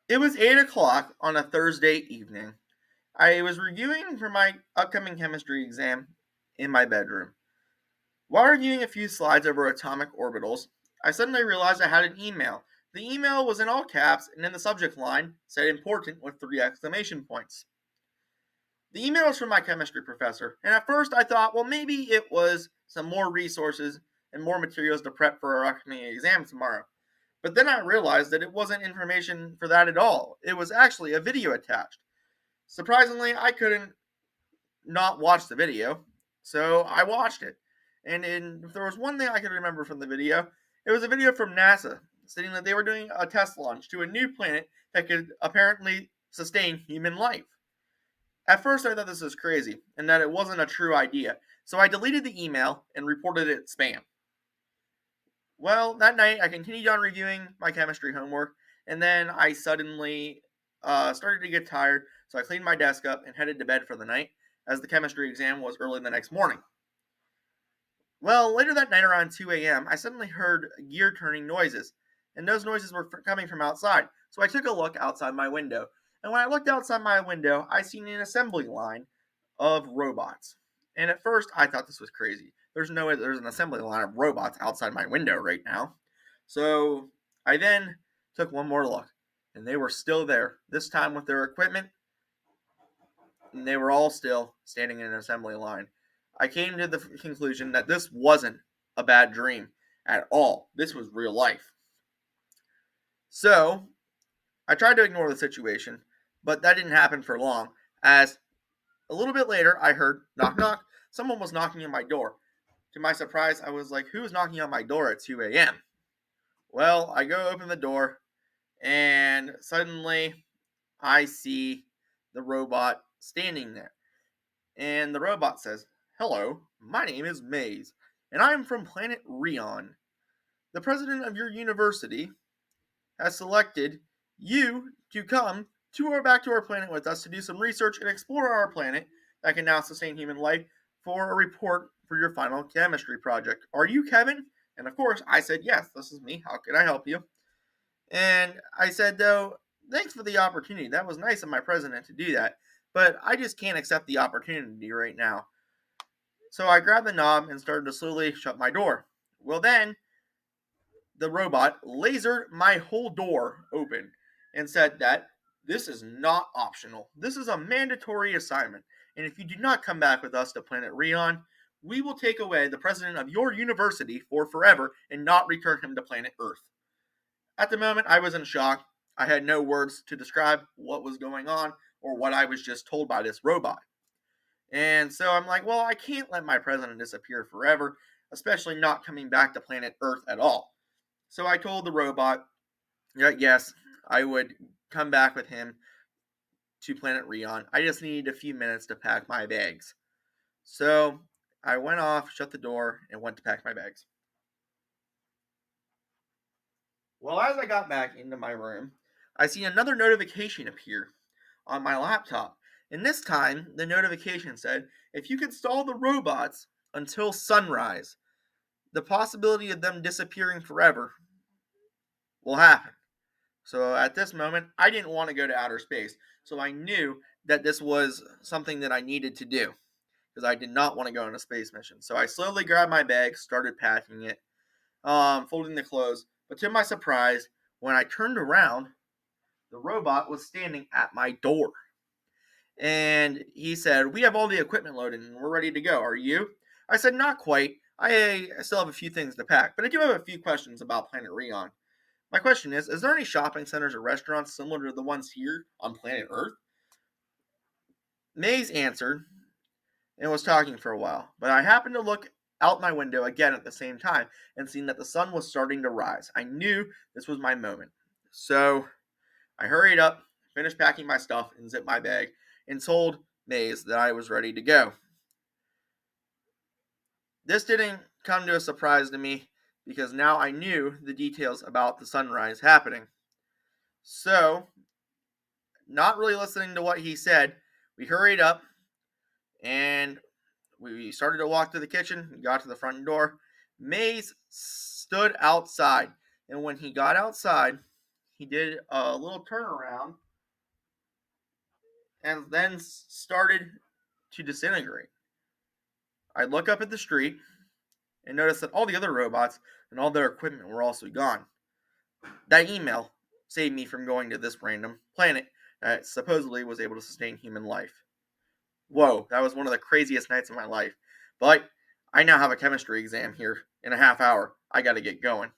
It was 8 o'clock on a Thursday evening. I was reviewing for my upcoming chemistry exam in my bedroom. While reviewing a few slides over atomic orbitals, I suddenly realized I had an email. The email was in all caps and in the subject line said important with 3 exclamation points. The email was from my chemistry professor, and at first I thought, well, maybe it was some more resources and more materials to prep for our upcoming exam tomorrow. But then I realized that it wasn't information for that at all. It was actually a video attached. Surprisingly, I couldn't not watch the video, so I watched it. If there was one thing I could remember from the video, it was a video from NASA stating that they were doing a test launch to a new planet that could apparently sustain human life. At first, I thought this was crazy and that it wasn't a true idea, so I deleted the email and reported it spam. Well, that night I continued on reviewing my chemistry homework, and then I suddenly started to get tired, so I cleaned my desk up and headed to bed for the night, as the chemistry exam was early the next morning. Well, later that night around 2 a.m., I suddenly heard gear turning noises, and those noises were coming from outside, so I took a look outside my window. And when I looked outside my window, I seen an assembly line of robots. And at first, I thought this was crazy. There's no way there's an assembly line of robots outside my window right now. So I then took one more look, and they were still there, this time with their equipment, and they were all still standing in an assembly line. I came to the conclusion that this wasn't a bad dream at all. This was real life. So I tried to ignore the situation, but that didn't happen for long, as a little bit later I heard knock knock. Someone was knocking on my door. To my surprise, I was like, who's knocking on my door at 2 a.m.? Well, I go open the door, and suddenly I see the robot standing there. And the robot says, "Hello, my name is Maze, and I am from planet Rion. The president of your university has selected you to come back to our planet with us to do some research and explore our planet that can now sustain human life for a report for your final chemistry project. Are you Kevin?" And of course, I said, "Yes, this is me. How can I help you?" And I said, though, "Thanks for the opportunity. That was nice of my president to do that, but I just can't accept the opportunity right now." So I grabbed the knob and started to slowly shut my door. Well, then the robot lasered my whole door open and said that this is not optional. This is a mandatory assignment. And if you do not come back with us to planet Rion, we will take away the president of your university for forever and not return him to planet Earth. At the moment, I was in shock. I had no words to describe what was going on or what I was just told by this robot. And so I'm like, well, I can't let my president disappear forever, especially not coming back to planet Earth at all. So I told the robot that yes, I would come back with him to planet Rion. I just needed a few minutes to pack my bags. So I went off, shut the door, and went to pack my bags. Well, as I got back into my room, I see another notification appear on my laptop. And this time, the notification said, if you could stall the robots until sunrise, the possibility of them disappearing forever will happen. So at this moment, I didn't want to go to outer space. So I knew that this was something that I needed to do because I did not want to go on a space mission. So I slowly grabbed my bag, started packing it, folding the clothes. But to my surprise, when I turned around, the robot was standing at my door. And he said, "We have all the equipment loaded and we're ready to go. Are you?" I said, "Not quite. I still have a few things to pack, but I do have a few questions about Planet Rion. My question is there any shopping centers or restaurants similar to the ones here on planet Earth?" Maze answered and was talking for a while, but I happened to look out my window again at the same time and seen that the sun was starting to rise. I knew this was my moment. So I hurried up, finished packing my stuff, and zipped my bag, and told Maze that I was ready to go. This didn't come to a surprise to me because now I knew the details about the sunrise happening. So, not really listening to what he said, we hurried up and we started to walk to the kitchen. We got to the front door. Maze stood outside, and when he got outside, he did a little turnaround and then started to disintegrate. I look up at the street and notice that all the other robots and all their equipment were also gone. That email saved me from going to this random planet that supposedly was able to sustain human life. Whoa, that was one of the craziest nights of my life. But I now have a chemistry exam here in a half hour. I gotta get going.